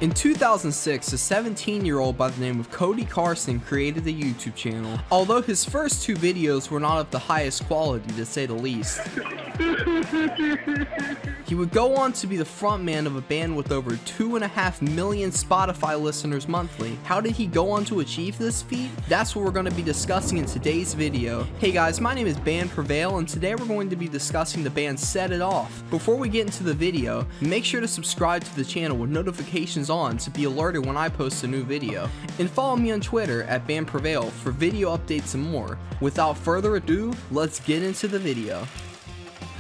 In 2006, a 17-year-old by the name of Cody Carson created a YouTube channel. Although his first two videos were not of the highest quality, to say the least. He would go on to be the frontman of a band with over 2.5 million Spotify listeners monthly. How did he go on to achieve this feat? That's what we're going to be discussing in today's video. Hey guys, my name is BandPrevail, and today we're going to be discussing the band Set It Off. Before we get into the video, make sure to subscribe to the channel with notifications on to be alerted when I post a new video. And follow me on Twitter at BandPrevail for video updates and more. Without further ado, let's get into the video.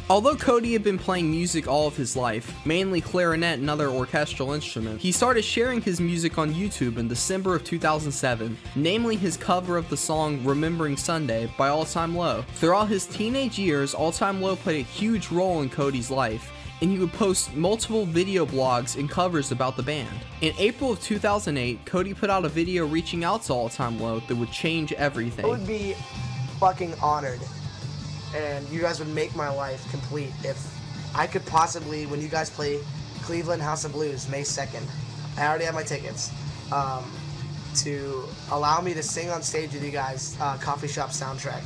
Although Cody had been playing music all of his life, mainly clarinet and other orchestral instruments, he started sharing his music on YouTube in December of 2007, namely his cover of the song Remembering Sunday by All Time Low. Throughout his teenage years, All Time Low played a huge role in Cody's life, and he would post multiple video blogs and covers about the band. In April of 2008, Cody put out a video reaching out to All Time Low that would change everything. I would be fucking honored, and you guys would make my life complete if I could possibly, when you guys play Cleveland House of Blues May 2nd, I already have my tickets, to allow me to sing on stage with you guys, Coffee Shop Soundtrack,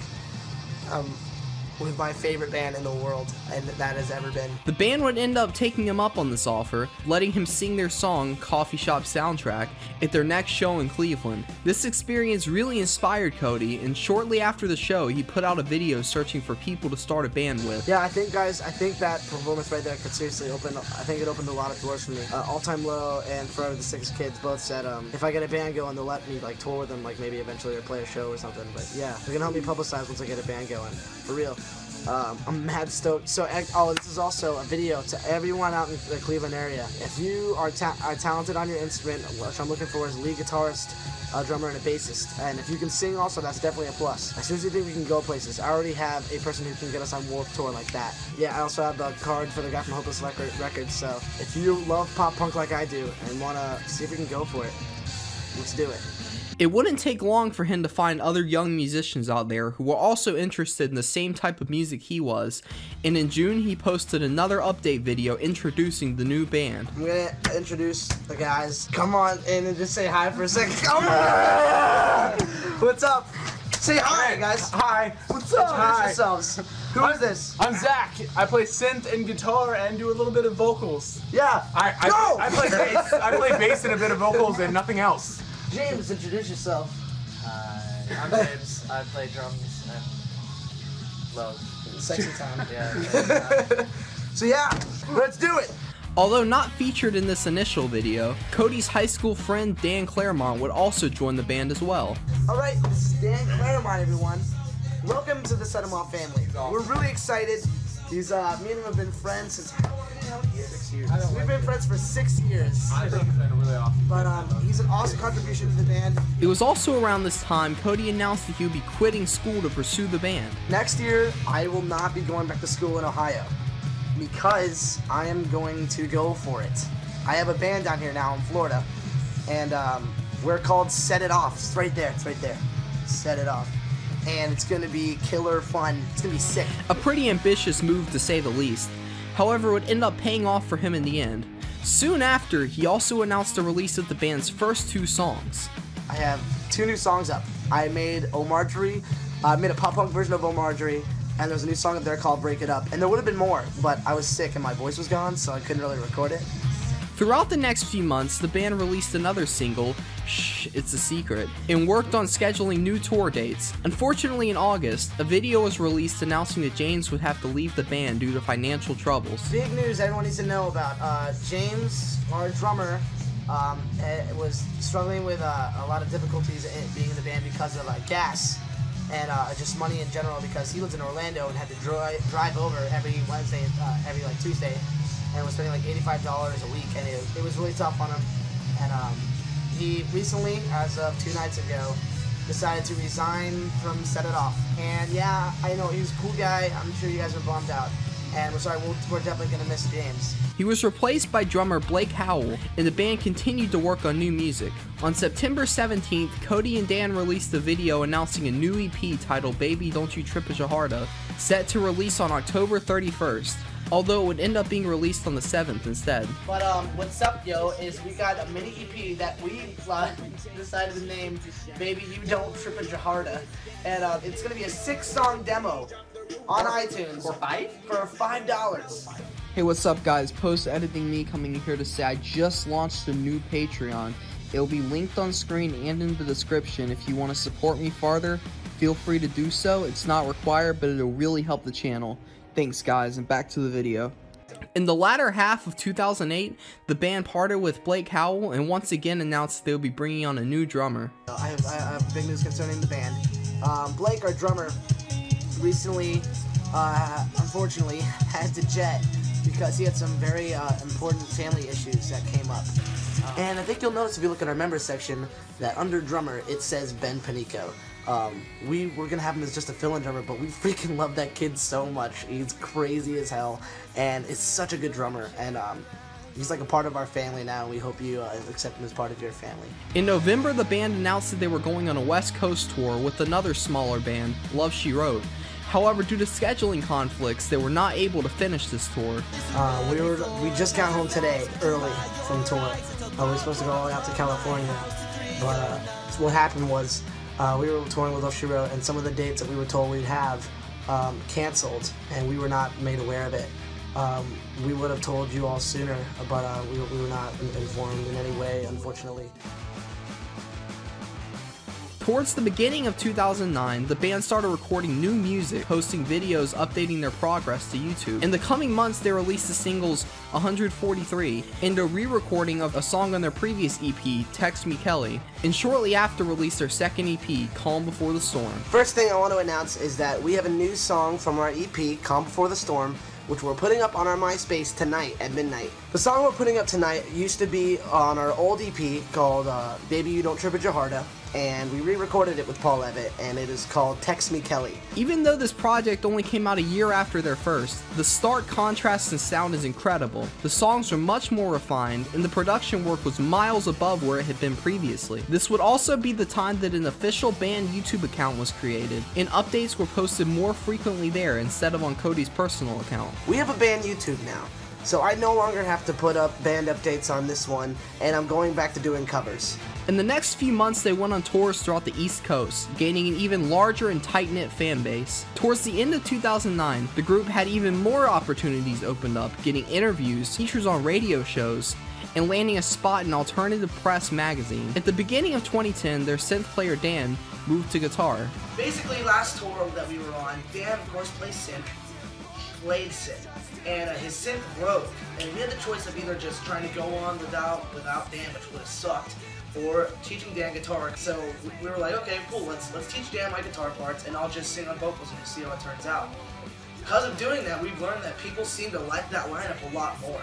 with my favorite band in the world, and that has ever been. The band would end up taking him up on this offer, letting him sing their song Coffee Shop Soundtrack at their next show in Cleveland. This experience really inspired Cody, and shortly after the show he put out a video searching for people to start a band with. Yeah, I think guys, that performance right there could seriously open, I think it opened a lot of doors for me. All Time Low and Forever the Six Kids both said if I get a band going, they'll let me like tour with them, like maybe eventually, or play a show or something. But yeah, they're gonna help me publicize once I get a band going, for real. I'm mad stoked. So, this is also a video to everyone out in the Cleveland area. If you are talented on your instrument, which I'm looking for is a lead guitarist, a drummer, and a bassist, and if you can sing also, that's definitely a plus. I seriously think we can go places. I already have a person who can get us on Warped Tour like that. Yeah, I also have the card for the guy from Hopeless Records, so if you love pop punk like I do and want to see if we can go for it, let's do it. It wouldn't take long for him to find other young musicians out there who were also interested in the same type of music he was, and in June he posted another update video introducing the new band. I'm gonna introduce the guys. Come on in and just say hi for a second. Come on! What's up? Say hi, guys. Hi. What's up? Introduce yourselves. Who is this? I'm Zach. I play synth and guitar and do a little bit of vocals. Yeah. I play bass. I play bass and a bit of vocals and nothing else. James, introduce yourself. Hi, I'm James. I play drums and love. Sexy time. Yeah. So yeah, let's do it. Although not featured in this initial video, Cody's high school friend Dan Clermont would also join the band as well. Alright, this is Dan Clermont, everyone. Welcome to the Set 'Em Off family. We're really excited. Me and him have been friends since how many years? 6 years. We've been friends for 6 years. I think it's been really awesome. But he's an awesome contribution to the band. It was also around this time Cody announced that he would be quitting school to pursue the band. Next year, I will not be going back to school in Ohio because I am going to go for it. I have a band down here now in Florida, and we're called Set It Off. It's right there. It's right there. Set It Off. And it's going to be killer fun. It's going to be sick. A pretty ambitious move to say the least. However, it would end up paying off for him in the end. Soon after, he also announced the release of the band's first 2 songs. I have 2 new songs up. I made Oh Marjorie. I made a pop punk version of Oh Marjorie, and there's a new song up there called Break It Up. And there would have been more, but I was sick and my voice was gone, so I couldn't really record it. Throughout the next few months, the band released another single, Shh, It's a Secret, and worked on scheduling new tour dates. Unfortunately, in August, a video was released announcing that James would have to leave the band due to financial troubles. Big news everyone needs to know about. James, our drummer, was struggling with a lot of difficulties being in the band because of gas and just money in general, because he lives in Orlando and had to drive over every Wednesday, every Tuesday, and was spending $85 a week, and it was really tough on him. And he recently, as of 2 nights ago, decided to resign from Set It Off. And yeah, I know, he was a cool guy. I'm sure you guys are bummed out. And we're sorry, we're definitely going to miss James. He was replaced by drummer Blake Howell, and the band continued to work on new music. On September 17th, Cody and Dan released a video announcing a new EP titled Baby Don't You Trip As Your Heart Up, set to release on October 31st. although it would end up being released on the 7th instead. But what's up, yo, is we got a mini EP that we decided to name Baby You Don't Trip a Jaharda. And it's going to be a 6-song demo on iTunes. For $5? Hey, what's up guys? Post-editing me coming here to say I just launched a new Patreon. It'll be linked on screen and in the description. If you want to support me farther, feel free to do so. It's not required, but it'll really help the channel. Thanks guys, and back to the video. In the latter half of 2008, the band parted with Blake Howell and once again announced they would be bringing on a new drummer. I have big news concerning the band. Blake, our drummer, recently, unfortunately, had to jet because he had some very important family issues that came up. And I think you'll notice if you look at our members section that under drummer it says Ben Panico. We were gonna have him as just a fill-in drummer, but we freaking love that kid so much. He's crazy as hell, and is such a good drummer. And he's like a part of our family now, and we hope you accept him as part of your family. In November, the band announced that they were going on a West Coast tour with another smaller band, Love She Wrote. However, due to scheduling conflicts, they were not able to finish this tour. We just got home today, early from tour. We were supposed to go all the way out to California, but so what happened was we were touring with Love She Wrote, and some of the dates that we were told we'd have canceled, and we were not made aware of it. We would have told you all sooner, but we were not informed in any way, unfortunately. Towards the beginning of 2009, the band started recording new music, posting videos updating their progress to YouTube. In the coming months, they released the singles 143 and a re-recording of a song on their previous EP, Text Me Kelly, and shortly after released their second EP, Calm Before the Storm. First thing I want to announce is that we have a new song from our EP, Calm Before the Storm, which we're putting up on our MySpace tonight at midnight. The song we're putting up tonight used to be on our old EP called Baby You Don't Trip a Jaharda, and we re-recorded it with Paul Levitt, and it is called Text Me Kelly. Even though this project only came out a year after their first, the stark contrast in sound is incredible. The songs are much more refined, and the production work was miles above where it had been previously. This would also be the time that an official band YouTube account was created, and updates were posted more frequently there instead of on Cody's personal account. We have a band YouTube now, so I no longer have to put up band updates on this one, and I'm going back to doing covers. In the next few months, they went on tours throughout the East Coast, gaining an even larger and tight-knit fan base. Towards the end of 2009, the group had even more opportunities opened up, getting interviews, features on radio shows, and landing a spot in Alternative Press magazine. At the beginning of 2010, their synth player Dan moved to guitar. Basically, last tour that we were on, Dan of course played synth, and his synth broke, and we had the choice of either just trying to go on without Dan, which would have sucked, or teaching Dan guitar. So we were like, okay, cool, let's teach Dan my guitar parts, and I'll just sing on vocals and we'll see how it turns out. Because of doing that, we've learned that people seem to like that lineup a lot more.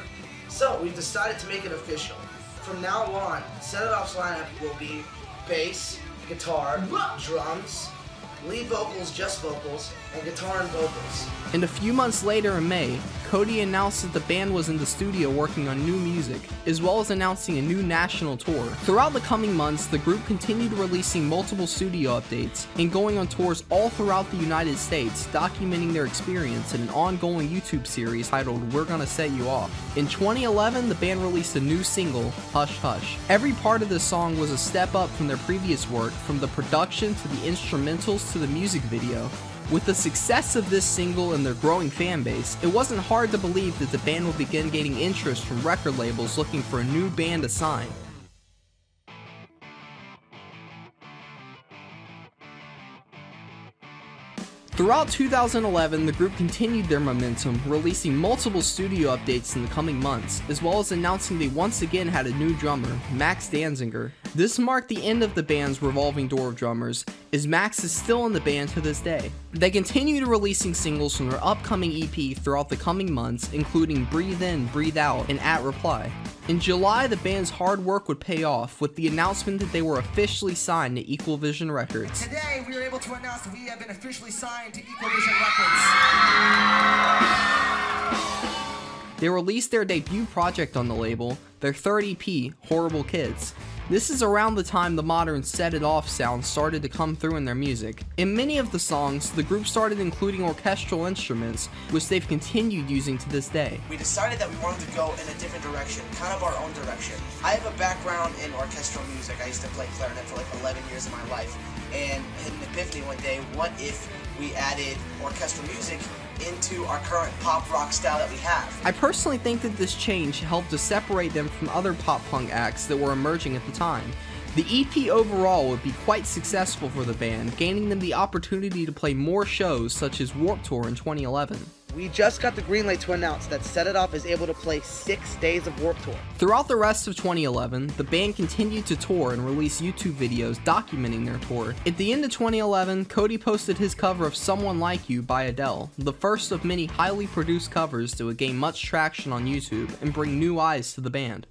So we've decided to make it official. From now on, Set It Off's lineup will be bass, guitar, drums, lead vocals, just vocals, and guitar and vocals. And a few months later in May, Cody announced that the band was in the studio working on new music, as well as announcing a new national tour. Throughout the coming months, the group continued releasing multiple studio updates and going on tours all throughout the United States, documenting their experience in an ongoing YouTube series titled We're Gonna Set You Off. In 2011, the band released a new single, Hush Hush. Every part of this song was a step up from their previous work, from the production to the instrumentals to the music video. With the success of this single and their growing fan base, it wasn't hard to believe that the band would begin gaining interest from record labels looking for a new band to sign. Throughout 2011, the group continued their momentum, releasing multiple studio updates in the coming months, as well as announcing they once again had a new drummer, Max Danziger. This marked the end of the band's revolving door of drummers, as Max is still in the band to this day. They continued releasing singles from their upcoming EP throughout the coming months, including Breathe In, Breathe Out, and At Reply. In July, the band's hard work would pay off with the announcement that they were officially signed to Equal Vision Records. Today, we are able to announce that we have been officially signed to Equal Vision Records. They released their debut project on the label, their third EP, Horrible Kids. This is around the time the modern Set It Off sound started to come through in their music. In many of the songs, the group started including orchestral instruments, which they've continued using to this day. We decided that we wanted to go in a different direction, kind of our own direction. I have a background in orchestral music. I used to play clarinet for like 11 years of my life, and had an epiphany one day: what if we added orchestral music into our current pop rock style that we have? I personally think that this change helped to separate them from other pop punk acts that were emerging at the time. The EP overall would be quite successful for the band, gaining them the opportunity to play more shows such as Warped Tour in 2011. We just got the green light to announce that Set It Off is able to play 6 days of Warped Tour. Throughout the rest of 2011, the band continued to tour and release YouTube videos documenting their tour. At the end of 2011, Cody posted his cover of Someone Like You by Adele, the first of many highly produced covers that would gain much traction on YouTube and bring new eyes to the band.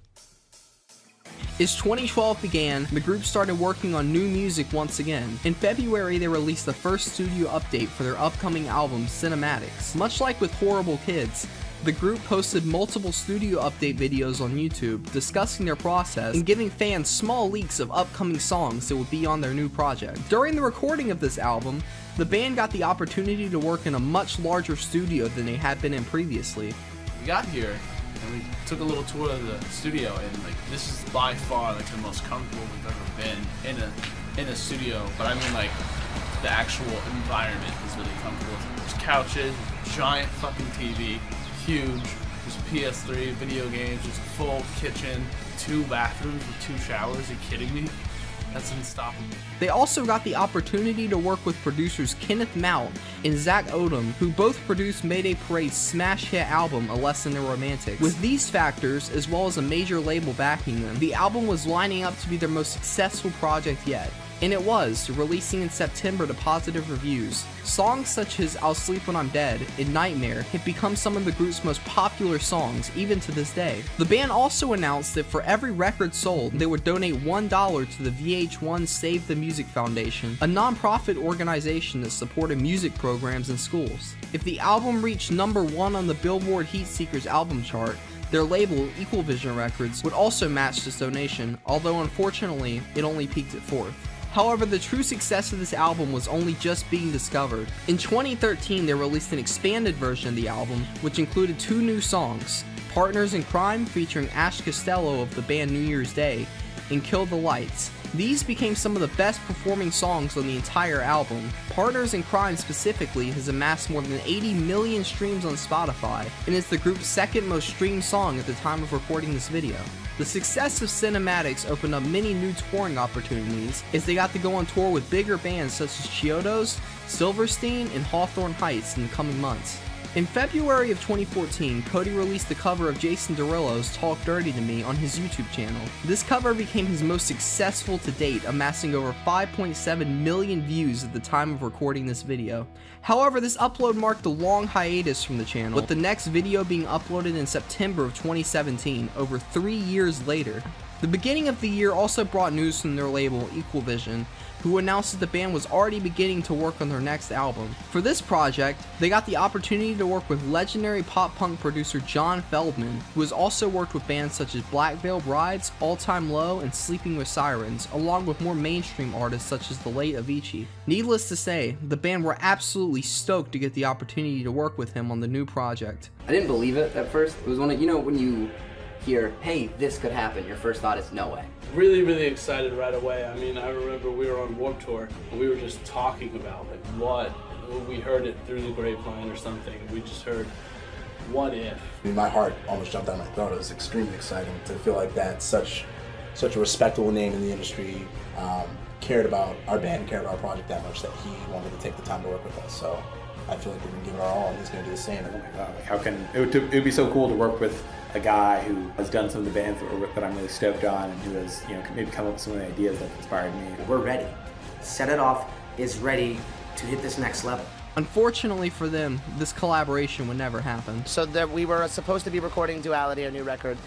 As 2012 began, the group started working on new music once again. In February, they released the first studio update for their upcoming album, Cinematics. Much like with Horrible Kids, the group posted multiple studio update videos on YouTube discussing their process and giving fans small leaks of upcoming songs that would be on their new project. During the recording of this album, the band got the opportunity to work in a much larger studio than they had been in previously. We got here and we took a little tour of the studio, and like this is by far like the most comfortable we've ever been in a studio. But I mean, like, the actual environment is really comfortable. There's couches, giant fucking TV, huge. There's PS3, video games, there's a full kitchen, 2 bathrooms with 2 showers. Are you kidding me? That's unstoppable. They also got the opportunity to work with producers Kenneth Mount and Zach Odom, who both produced Mayday Parade's smash hit album, A Lesson in Romantics. With these factors, as well as a major label backing them, the album was lining up to be their most successful project yet. And it was, releasing in September to positive reviews. Songs such as I'll Sleep When I'm Dead and Nightmare have become some of the group's most popular songs, even to this day. The band also announced that for every record sold, they would donate $1 to the VH1 Save the Music Foundation, a non-profit organization that supported music programs in schools. If the album reached #1 on the Billboard Heatseekers album chart, their label, Equal Vision Records, would also match this donation, although unfortunately, it only peaked at 4th. However, the true success of this album was only just being discovered. In 2013, they released an expanded version of the album, which included 2 new songs, Partners in Crime featuring Ash Costello of the band New Year's Day, and Kill the Lights. These became some of the best performing songs on the entire album. Partners in Crime specifically has amassed more than 80 million streams on Spotify, and is the group's 2nd most streamed song at the time of recording this video. The success of Cinematics opened up many new touring opportunities, as they got to go on tour with bigger bands such as Chiodos, Silverstein, and Hawthorne Heights in the coming months. In February of 2014, Cody released the cover of Jason Derulo's Talk Dirty to Me on his YouTube channel. This cover became his most successful to date, amassing over 5.7 million views at the time of recording this video. However, this upload marked a long hiatus from the channel, with the next video being uploaded in September of 2017, over 3 years later. The beginning of the year also brought news from their label, Equal Vision, who announced that the band was already beginning to work on their next album. For this project, they got the opportunity to work with legendary pop-punk producer John Feldman, who has also worked with bands such as Black Veil Brides, All Time Low, and Sleeping with Sirens, along with more mainstream artists such as the late Avicii. Needless to say, the band were absolutely stoked to get the opportunity to work with him on the new project. I didn't believe it at first. It was one of, you know, when you hear, hey, this could happen, your first thought is no way. Really excited right away. I mean, I remember we were on Warped Tour and we were just talking about like what, we heard it through the grapevine or something. We just heard, what if? I mean, my heart almost jumped out of my throat. It was extremely exciting to feel like that such a respectable name in the industry cared about our band, cared about our project that much that he wanted to take the time to work with us. So I feel like we're gonna give it our all and he's gonna do the same. Oh my God, like how can, it would be so cool to work with a guy who has done some of the bands that I'm really stoked on and who has, you know, maybe come up with some of the ideas that inspired me. We're ready. Set It Off is ready to hit this next level. Unfortunately for them, this collaboration would never happen. So that we were supposed to be recording Duality, our new record,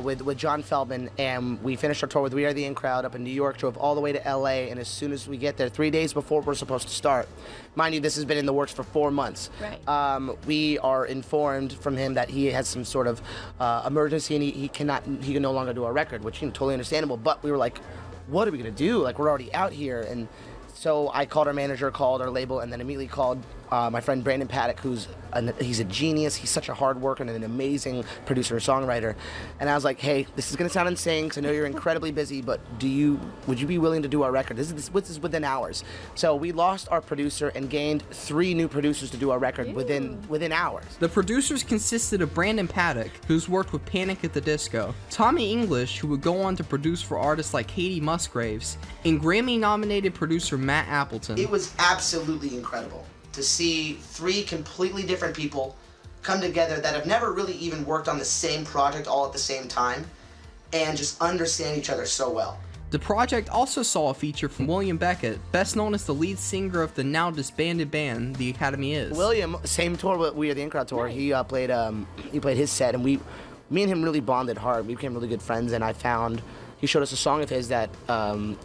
with John Feldman, and we finished our tour with We Are the In Crowd up in New York, drove all the way to LA, and as soon as we get there, 3 days before we're supposed to start, mind you, this has been in the works for 4 months. Right. We are informed from him that he has some sort of emergency and he can no longer do our record, which totally understandable. But we were like, what are we gonna do? Like, we're already out here. And so I called our manager, called our label, and then immediately called my friend Brandon Paddock, he's a genius. He's such a hard worker and an amazing producer and songwriter. And I was like, hey, this is gonna sound insane because I know you're incredibly busy, but would you be willing to do our record? This is within hours. So we lost our producer and gained 3 new producers to do our record within hours. The producers consisted of Brandon Paddock, who's worked with Panic at the Disco, Tommy English, who would go on to produce for artists like Katie Musgraves, and Grammy-nominated producer Matt Appleton. It was absolutely incredible to see 3 completely different people come together that have never really even worked on the same project all at the same time and just understand each other so well. The project also saw a feature from William Beckett, best known as the lead singer of the now disbanded band, The Academy Is. William, same tour with We Are the In Crowd tour, he played his set, and me and him really bonded hard. We became really good friends, and he showed us a song of his that The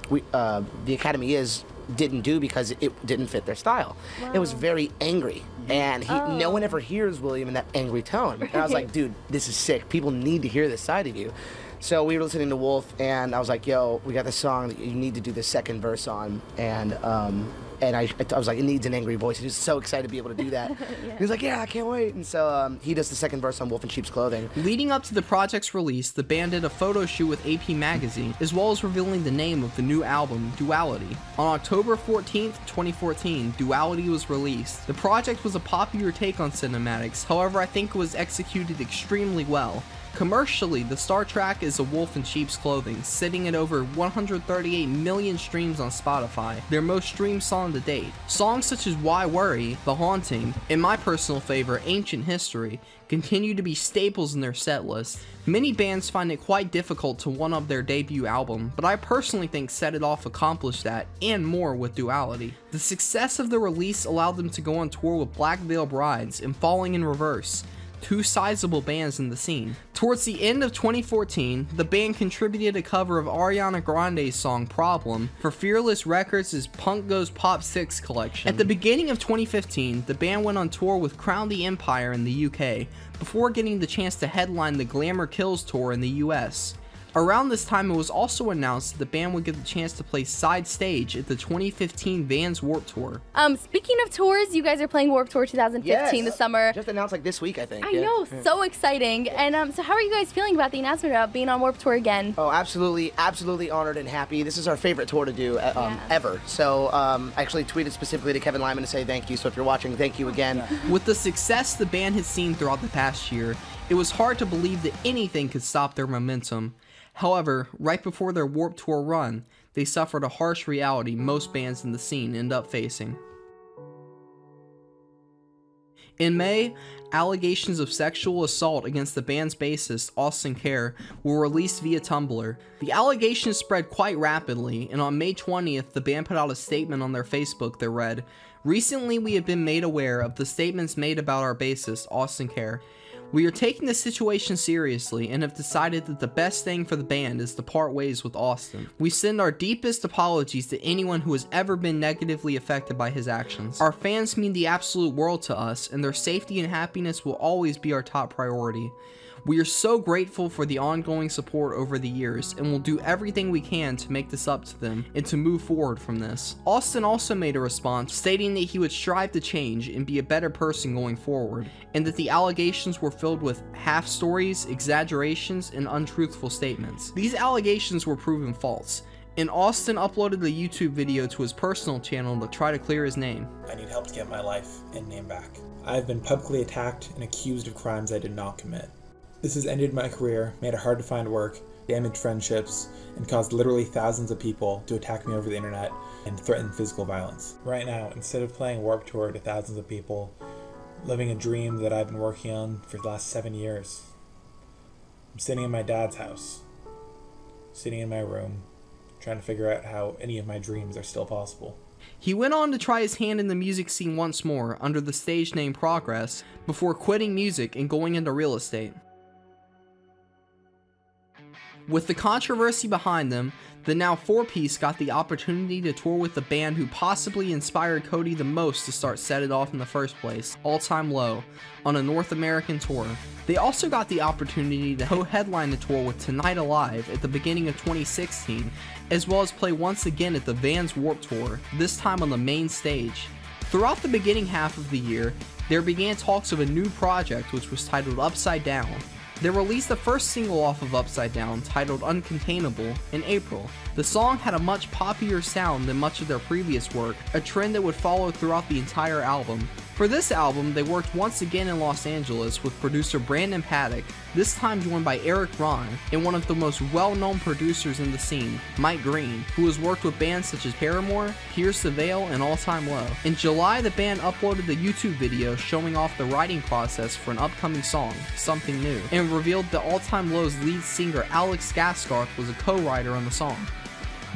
Academy Is didn't do because it didn't fit their style. Wow. It was very angry, and no one ever hears William in that angry tone. And I was like, dude, this is sick. People need to hear this side of you. So we were listening to Wolf, and I was like, yo, we got this song that you need to do the second verse on, and I was like, it needs an angry voice. He was so excited to be able to do that. He was like, yeah, I can't wait. And so he does the second verse on Wolf in Sheep's Clothing. Leading up to the project's release, the band did a photo shoot with AP Magazine, as well as revealing the name of the new album, Duality. On October 14th, 2014, Duality was released. The project was a popular take on cinematics, however I think it was executed extremely well. Commercially, the star track is A Wolf in Sheep's Clothing, sitting at over 138 million streams on Spotify, their most streamed song to date. Songs such as Why Worry, The Haunting, and my personal favorite, Ancient History, continue to be staples in their set list. Many bands find it quite difficult to one-up their debut album, but I personally think Set It Off accomplished that, and more with Duality. The success of the release allowed them to go on tour with Black Veil Brides and Falling in Reverse, 2 sizable bands in the scene. Towards the end of 2014, the band contributed a cover of Ariana Grande's song Problem for Fearless Records' Punk Goes Pop 6 collection. At the beginning of 2015, the band went on tour with Crown the Empire in the UK, before getting the chance to headline the Glamour Kills tour in the US. Around this time, it was also announced that the band would get the chance to play side stage at the 2015 Vans Warped Tour. Speaking of tours, you guys are playing Warped Tour 2015 this summer. Just announced like this week, I think. I know, so exciting. And so how are you guys feeling about the announcement about being on Warped Tour again? Oh, absolutely honored and happy. This is our favorite tour to do ever. So I actually tweeted specifically to Kevin Lyman to say thank you. So if you're watching, thank you again. With the success the band has seen throughout the past year, it was hard to believe that anything could stop their momentum. However, right before their Warped Tour run, they suffered a harsh reality most bands in the scene end up facing. In May, allegations of sexual assault against the band's bassist, Austin Kerr, were released via Tumblr. The allegations spread quite rapidly, and on May 20th, the band put out a statement on their Facebook that read, "Recently we have been made aware of the statements made about our bassist, Austin Kerr. We are taking the situation seriously and have decided that the best thing for the band is to part ways with Austin. We send our deepest apologies to anyone who has ever been negatively affected by his actions. Our fans mean the absolute world to us, and their safety and happiness will always be our top priority. We are so grateful for the ongoing support over the years, and will do everything we can to make this up to them and to move forward from this." Austin also made a response stating that he would strive to change and be a better person going forward, and that the allegations were filled with half stories, exaggerations, and untruthful statements. These allegations were proven false, and Austin uploaded a YouTube video to his personal channel to try to clear his name. "I need help to get my life and name back. I have been publicly attacked and accused of crimes I did not commit. This has ended my career, made it hard to find work, damaged friendships, and caused literally thousands of people to attack me over the internet and threaten physical violence. Right now, instead of playing Warped Tour to thousands of people, living a dream that I've been working on for the last 7 years, I'm sitting in my dad's house, sitting in my room, trying to figure out how any of my dreams are still possible." He went on to try his hand in the music scene once more under the stage name Progress before quitting music and going into real estate. With the controversy behind them, the now 4-piece got the opportunity to tour with the band who possibly inspired Cody the most to start Set It Off in the first place, All Time Low, on a North American tour. They also got the opportunity to co-headline the tour with Tonight Alive at the beginning of 2016, as well as play once again at the Vans Warped Tour, this time on the main stage. Throughout the beginning half of the year, there began talks of a new project which was titled Upside Down. They released the first single off of Upside Down, titled Uncontainable, in April. The song had a much poppier sound than much of their previous work, a trend that would follow throughout the entire album. For this album, they worked once again in Los Angeles with producer Brandon Paddock, this time joined by Eric Ron, and one of the most well-known producers in the scene, Mike Green, who has worked with bands such as Paramore, Pierce the Veil, and All Time Low. In July, the band uploaded the YouTube video showing off the writing process for an upcoming song, Something New, and revealed that All Time Low's lead singer Alex Gaskarth was a co-writer on the song.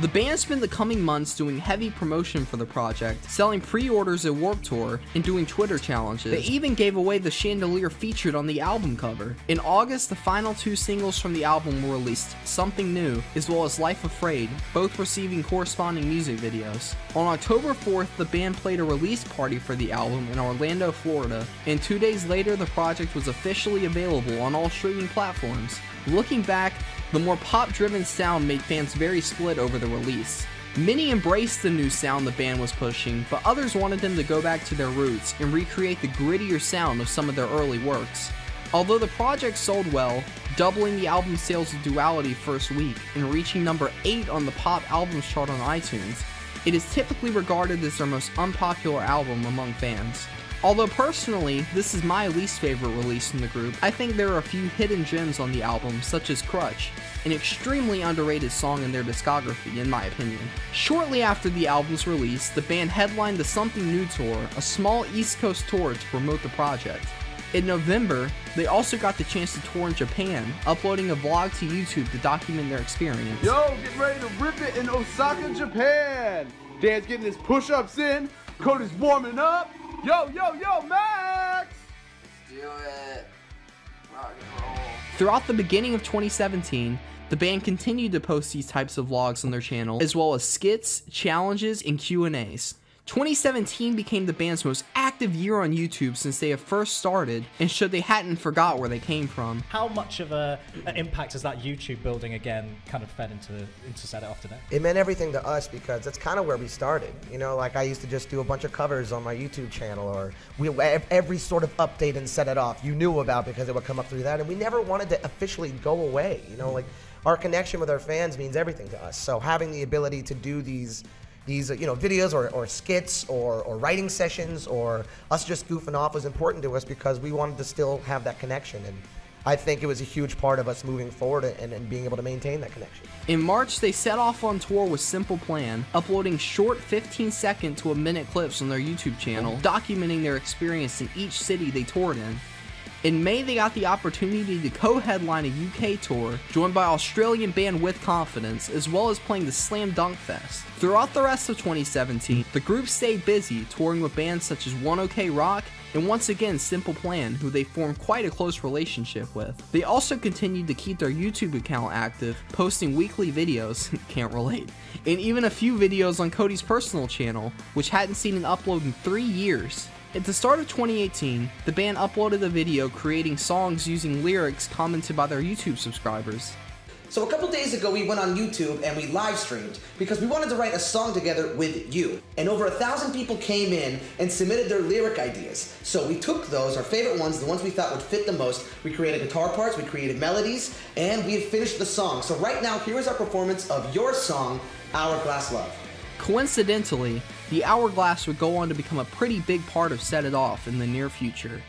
The band spent the coming months doing heavy promotion for the project, selling pre-orders at Warped Tour, and doing Twitter challenges. They even gave away the chandelier featured on the album cover. In August, the final 2 singles from the album were released, Something New, as well as Life Afraid, both receiving corresponding music videos. On October 4th, the band played a release party for the album in Orlando, Florida, and 2 days later the project was officially available on all streaming platforms. Looking back, the more pop-driven sound made fans very split over the release. Many embraced the new sound the band was pushing, but others wanted them to go back to their roots and recreate the grittier sound of some of their early works. Although the project sold well, doubling the album sales of Duality first week and reaching number 8 on the pop albums chart on iTunes, it is typically regarded as their most unpopular album among fans. Although personally, this is my least favorite release from the group, I think there are a few hidden gems on the album, such as Crutch, an extremely underrated song in their discography in my opinion. Shortly after the album's release, the band headlined the Something New Tour, a small East Coast tour to promote the project. In November, they also got the chance to tour in Japan, uploading a vlog to YouTube to document their experience. Yo, get ready to rip it in Osaka, Japan! Dan's getting his push-ups in, Cody's warming up. Yo, Max! Let's do it. Rock and roll. Throughout the beginning of 2017, the band continued to post these types of vlogs on their channel, as well as skits, challenges, and Q&As. 2017 became the band's most active year on YouTube since they have first started, and showed they hadn't forgot where they came from. How much of an impact has that YouTube building again kind of fed into Set It Off today? It meant everything to us because that's kind of where we started. You know, like I used to just do a bunch of covers on my YouTube channel, or every sort of update and Set It Off you knew about because it would come up through that, and we never wanted to officially go away. You know, like our connection with our fans means everything to us. So having the ability to do these videos or skits or writing sessions or us just goofing off was important to us because we wanted to still have that connection, and I think it was a huge part of us moving forward and being able to maintain that connection. In March, they set off on tour with Simple Plan, uploading short 15-second to a minute clips on their YouTube channel, documenting their experience in each city they toured in. In May, they got the opportunity to co-headline a UK tour, joined by Australian band With Confidence, as well as playing the Slam Dunk Fest. Throughout the rest of 2017, the group stayed busy, touring with bands such as One OK Rock, and once again Simple Plan, who they formed quite a close relationship with. They also continued to keep their YouTube account active, posting weekly videos, can't relate, and even a few videos on Cody's personal channel, which hadn't seen an upload in 3 years. At the start of 2018, the band uploaded a video creating songs using lyrics commented by their YouTube subscribers. So a couple days ago we went on YouTube and we live streamed because we wanted to write a song together with you. And over 1,000 people came in and submitted their lyric ideas. So we took those, our favorite ones, the ones we thought would fit the most. We created guitar parts, we created melodies, and we have finished the song. So right now, here is our performance of your song, Hourglass Love. Coincidentally, the Hourglass would go on to become a pretty big part of Set It Off in the near future.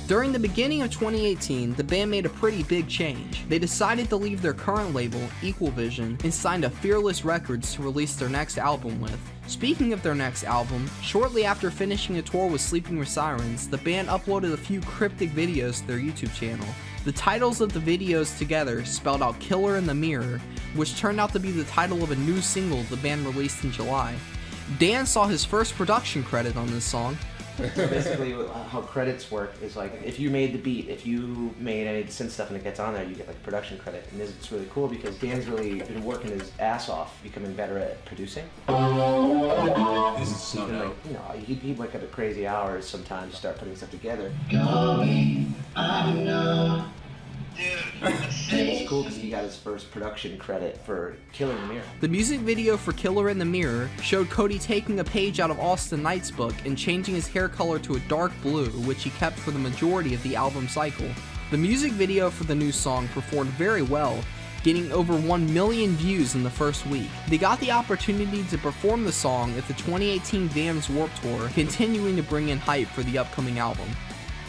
During the beginning of 2018, the band made a pretty big change. They decided to leave their current label, Equal Vision, and signed to Fearless Records to release their next album with. Speaking of their next album, shortly after finishing a tour with Sleeping with Sirens, the band uploaded a few cryptic videos to their YouTube channel. The titles of the videos together spelled out Killer in the Mirror, which turned out to be the title of a new single the band released in July. Dan saw his first production credit on this song. Basically, how credits work is like if you made the beat, if you made any of the synth stuff and it gets on there, you get like production credit. And this is really cool because Dan's really been working his ass off, becoming better at producing. This is so dope. Like, you know, he'd wake up at crazy hours sometimes to start putting stuff together. It's cool because he got his first production credit for Killer in the Mirror. The music video for Killer in the Mirror showed Cody taking a page out of Austin Knight's book and changing his hair color to a dark blue, which he kept for the majority of the album cycle. The music video for the new song performed very well, getting over 1 million views in the first week. They got the opportunity to perform the song at the 2018 Vans Warped Tour, continuing to bring in hype for the upcoming album.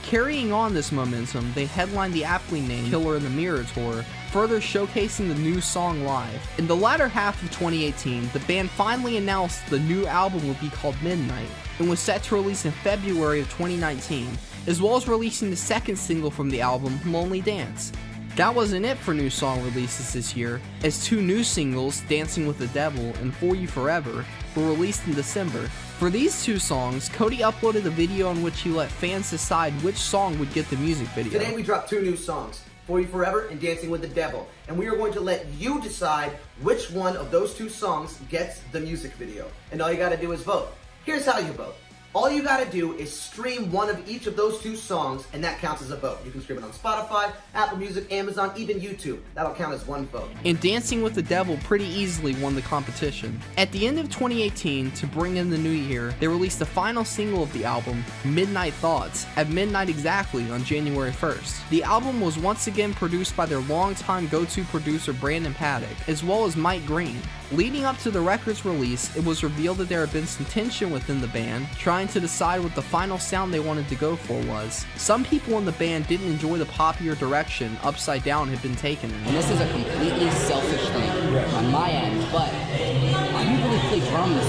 Carrying on this momentum, they headlined the aptly named Killer in the Mirror tour, further showcasing the new song live. In the latter half of 2018, the band finally announced the new album would be called Midnight, and was set to release in February of 2019, as well as releasing the second single from the album, Lonely Dance. That wasn't it for new song releases this year, as 2 new singles, Dancing with the Devil and For You Forever, were released in December. For these 2 songs, Cody uploaded a video in which he let fans decide which song would get the music video. Today we dropped 2 new songs, For You Forever and Dancing with the Devil, and we are going to let you decide which one of those 2 songs gets the music video. And all you gotta do is vote. Here's how you vote. All you gotta do is stream one of each of those 2 songs, and that counts as a vote. You can stream it on Spotify, Apple Music, Amazon, even YouTube. That'll count as 1 vote. And Dancing with the Devil pretty easily won the competition. At the end of 2018, to bring in the new year, they released the final single of the album, Midnight Thoughts, at midnight exactly on January 1st. The album was once again produced by their longtime go-to producer Brandon Paddock, as well as Mike Green. Leading up to the record's release, it was revealed that there had been some tension within the band, trying to decide what the final sound they wanted to go for was. Some people in the band didn't enjoy the poppier direction Upside Down had been taken in. And this is a completely selfish thing on my end, but I don't really play drums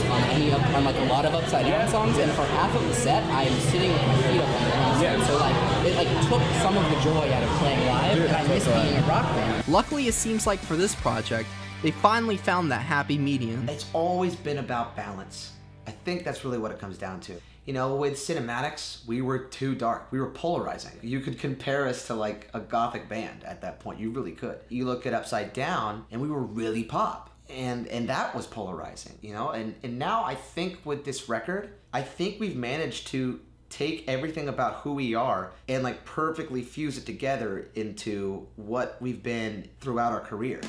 on like a lot of Upside Down songs, and for half of the set, I am sitting with my feet up on the drums. Yeah. So it took some of the joy out of playing live, and I miss being a rock band. Luckily, it seems like for this project, they finally found that happy medium. It's always been about balance. I think that's really what it comes down to. You know, with Cinematics, we were too dark. We were polarizing. You could compare us to like a gothic band at that point. You really could. You look at Upside Down, and we were really pop. And that was polarizing, you know? And now I think with this record, I think we've managed to take everything about who we are and like perfectly fuse it together into what we've been throughout our career.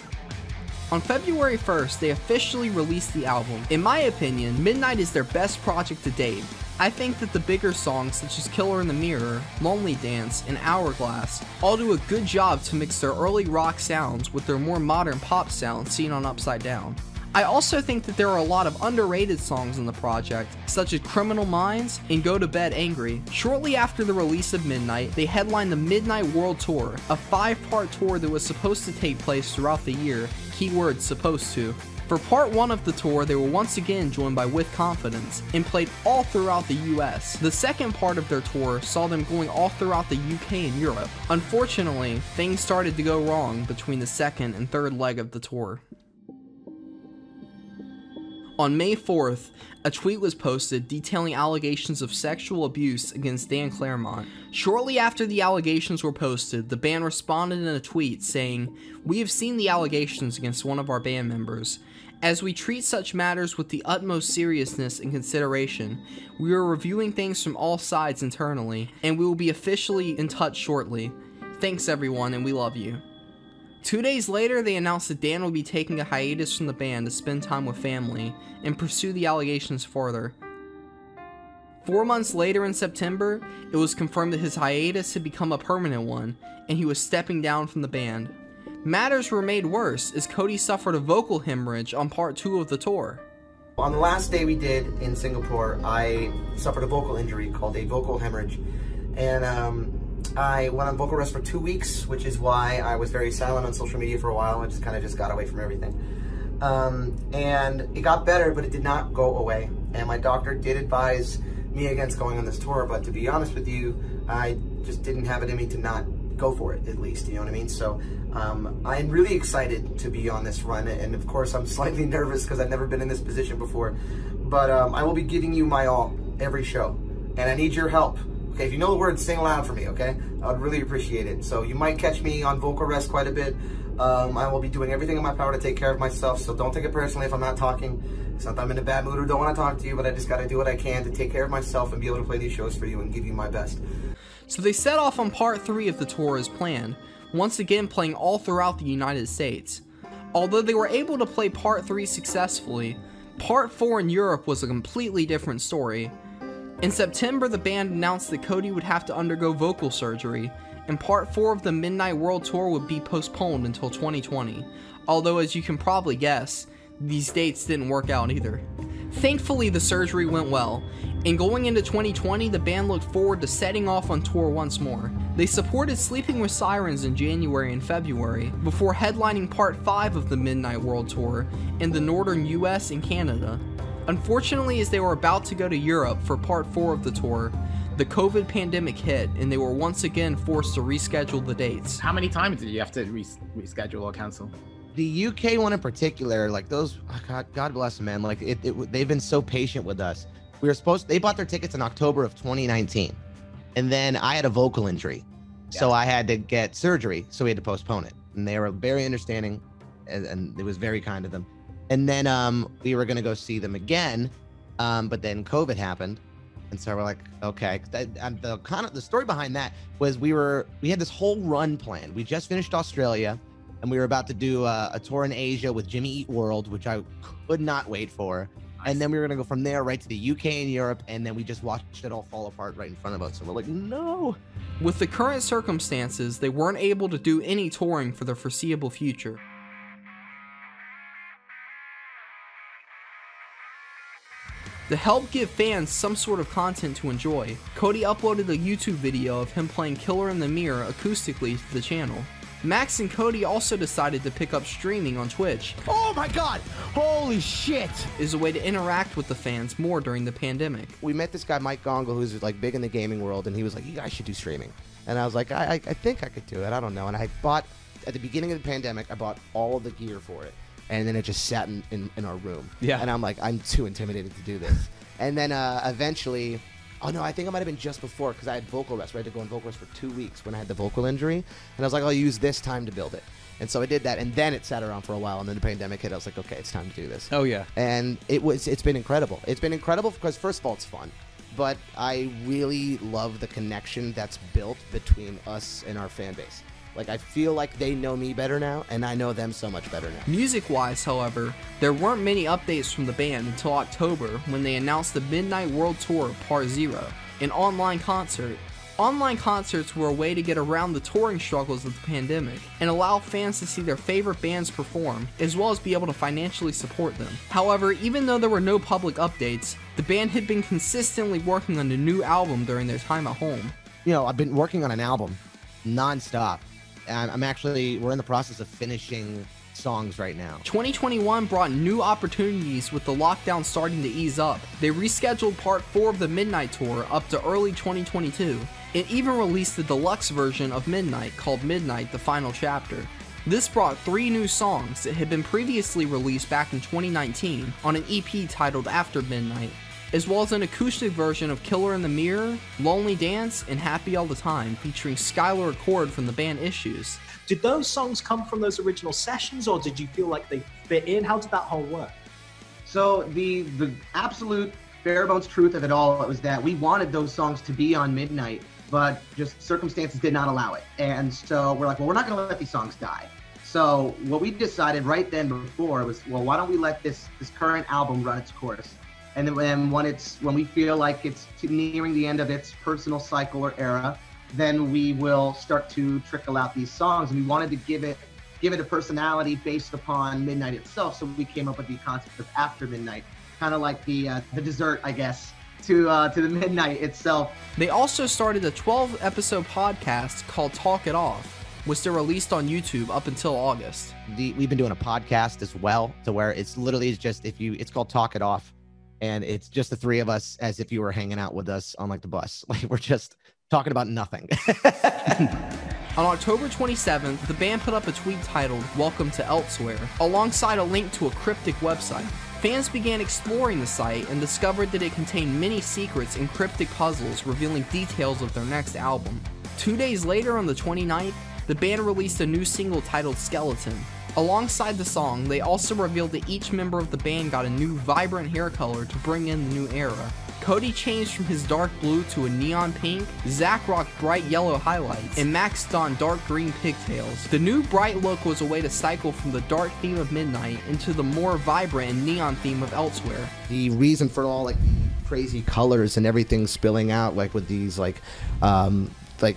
On February 1st, they officially released the album. In my opinion, Midnight is their best project to date. I think that the bigger songs such as Killer in the Mirror, Lonely Dance, and Hourglass all do a good job to mix their early rock sounds with their more modern pop sounds seen on Upside Down. I also think that there are a lot of underrated songs in the project, such as Criminal Minds and Go to Bed Angry. Shortly after the release of Midnight, they headlined the Midnight World Tour, a 5-part tour that was supposed to take place throughout the year, keyword supposed to. For part 1 of the tour, they were once again joined by With Confidence, and played all throughout the US. The second part of their tour saw them going all throughout the UK and Europe. Unfortunately, things started to go wrong between the second and third leg of the tour. On May 4th, a tweet was posted detailing allegations of sexual abuse against Dan Clermont. Shortly after the allegations were posted, the band responded in a tweet saying, "We have seen the allegations against one of our band members. As we treat such matters with the utmost seriousness and consideration, we are reviewing things from all sides internally, and we will be officially in touch shortly. Thanks everyone, and we love you." 2 days later, they announced that Dan would be taking a hiatus from the band to spend time with family and pursue the allegations further. 4 months later in September, it was confirmed that his hiatus had become a permanent one, and he was stepping down from the band. Matters were made worse as Cody suffered a vocal hemorrhage on part 2 of the tour. On the last day we did in Singapore, I suffered a vocal injury called a vocal hemorrhage, and I went on vocal rest for 2 weeks, which is why I was very silent on social media for a while. I just kind of got away from everything. And it got better, but it did not go away. And my doctor did advise me against going on this tour, but to be honest with you, I just didn't have it in me to not go for it at least, you know what I mean? So I'm really excited to be on this run, and of course I'm slightly nervous because I've never been in this position before, but I will be giving you my all every show, and I need your help. Okay, if you know the words, sing loud for me, okay? I would really appreciate it. So you might catch me on vocal rest quite a bit. I will be doing everything in my power to take care of myself, so don't take it personally if I'm not talking. It's not that I'm in a bad mood or don't want to talk to you, but I just got to do what I can to take care of myself and be able to play these shows for you and give you my best. So they set off on part 3 of the tour as planned, once again playing all throughout the United States. Although they were able to play part 3 successfully, part 4 in Europe was a completely different story. In September, the band announced that Cody would have to undergo vocal surgery, and part 4 of the Midnight World Tour would be postponed until 2020, although as you can probably guess, these dates didn't work out either. Thankfully, the surgery went well, and going into 2020, the band looked forward to setting off on tour once more. They supported Sleeping with Sirens in January and February, before headlining part 5 of the Midnight World Tour in the northern US and Canada. Unfortunately, as they were about to go to Europe for part 4 of the tour, the COVID pandemic hit, and they were once again forced to reschedule the dates. How many times did you have to reschedule or cancel? The UK one in particular, like those, God bless them, man. Like they've been so patient with us. They bought their tickets in October of 2019, and then I had a vocal injury, so I had to get surgery, so we had to postpone it. And they were very understanding, and it was very kind of them. And then we were gonna go see them again, but then COVID happened. And so we're like, okay. The story behind that was we had this whole run planned. We just finished Australia, and we were about to do a tour in Asia with Jimmy Eat World, which I could not wait for. Nice. And then we were gonna go from there right to the UK and Europe, and then we just watched it all fall apart right in front of us. So we're like, no. With the current circumstances, they weren't able to do any touring for the foreseeable future. To help give fans some sort of content to enjoy, Cody uploaded a YouTube video of him playing Killer in the Mirror acoustically to the channel. Max and Cody also decided to pick up streaming on Twitch. Oh my god! Holy shit! Is a way to interact with the fans more during the pandemic. We met this guy, Mike Gongle, who's like big in the gaming world, and he was like, you guys should do streaming. And I was like, I think I could do it, I don't know. And I bought, at the beginning of the pandemic, I bought all of the gear for it. And then it just sat in our room. Yeah. And I'm like, I'm too intimidated to do this. And then eventually, oh no, I think it might have been just before, because I had vocal rest. I had to go on vocal rest for 2 weeks when I had the vocal injury. And I was like, I'll use this time to build it. And so I did that, and then it sat around for a while, and then the pandemic hit. I was like, okay, it's time to do this. Oh yeah. And it's been incredible. It's been incredible because, first of all, it's fun. But I really love the connection that's built between us and our fan base. Like, I feel like they know me better now, and I know them so much better now. Music-wise, however, there weren't many updates from the band until October, when they announced the Midnight World Tour Part 0, an online concert. Online concerts were a way to get around the touring struggles of the pandemic, and allow fans to see their favorite bands perform, as well as be able to financially support them. However, even though there were no public updates, the band had been consistently working on a new album during their time at home. You know, I've been working on an album non-stop. We're in the process of finishing songs right now. 2021 brought new opportunities with the lockdown starting to ease up. They rescheduled part 4 of the Midnight Tour up to early 2022, and even released the deluxe version of Midnight called Midnight: The Final Chapter. This brought 3 new songs that had been previously released back in 2019 on an EP titled After Midnight, as well as an acoustic version of Killer in the Mirror, Lonely Dance, and Happy All the Time, featuring Skylar Accord from the band Issues. Did those songs come from those original sessions, or did you feel like they fit in? How did that whole work? So the absolute bare bones truth of it all was that we wanted those songs to be on Midnight, but just circumstances did not allow it. And so we're like, well, we're not gonna let these songs die. So what we decided right then before was, well, why don't we let this current album run its course? And then when we feel like it's nearing the end of its personal cycle or era, then we will start to trickle out these songs. And we wanted to give it a personality based upon Midnight itself. So we came up with the concept of After Midnight, kind of like the dessert, I guess, to the Midnight itself. They also started a 12-episode podcast called Talk It Off, which they released on YouTube up until August. We've been doing a podcast as well, to where it's literally just it's called Talk It Off. and it's just the three of us as if you were hanging out with us on like the bus. Like we're just talking about nothing. On October 27th, the band put up a tweet titled "Welcome to Elsewhere," alongside a link to a cryptic website. Fans began exploring the site and discovered that it contained many secrets and cryptic puzzles revealing details of their next album. 2 days later, on the 29th, the band released a new single titled "Skeleton." Alongside the song, they also revealed that each member of the band got a new vibrant hair color to bring in the new era. Cody changed from his dark blue to a neon pink, Zach rocked bright yellow highlights, and Max donned dark green pigtails. The new bright look was a way to cycle from the dark theme of Midnight into the more vibrant and neon theme of Elsewhere. The reason for all like the crazy colors and everything spilling out, like with these like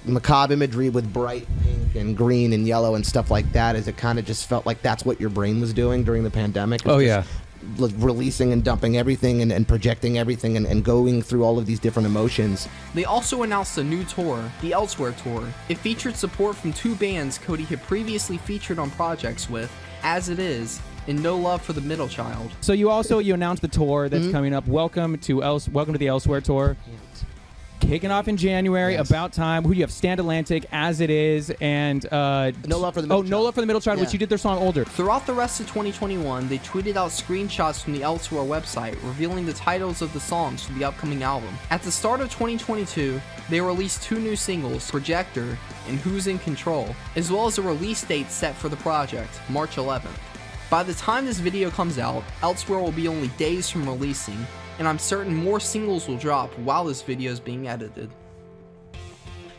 macabre imagery with bright pink and green and yellow and stuff like that, is it kind of just felt like that's what your brain was doing during the pandemic. Oh yeah. Releasing and dumping everything and projecting everything and going through all of these different emotions. They also announced a new tour, the Elsewhere Tour. It featured support from two bands Cody had previously featured on projects with, As It Is and No Love for the Middle Child. So you announced the tour that's coming up. Welcome to the Elsewhere Tour. Kicking off in January, about time. Who do you have? Stand Atlantic, As It Is, and No Love for the Middle Child. No Love for the Middle Child, which you did their song Older. Throughout the rest of 2021, they tweeted out screenshots from the Elsewhere website revealing the titles of the songs for the upcoming album. At the start of 2022, they released two new singles, Projector and Who's in Control, as well as a release date set for the project, March 11th. By the time this video comes out, Elsewhere will be only days from releasing, and I'm certain more singles will drop while this video is being edited.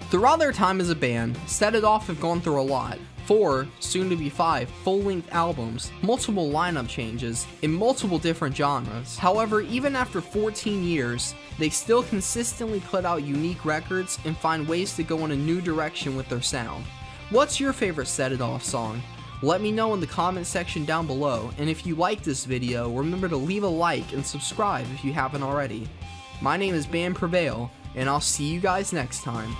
Throughout their time as a band, Set It Off have gone through a lot. 4, soon to be 5, full-length albums, multiple lineup changes, in multiple different genres. However, even after 14 years, they still consistently put out unique records and find ways to go in a new direction with their sound. What's your favorite Set It Off song? Let me know in the comment section down below, and if you like this video, remember to leave a like and subscribe if you haven't already. My name is BandPrevail, and I'll see you guys next time.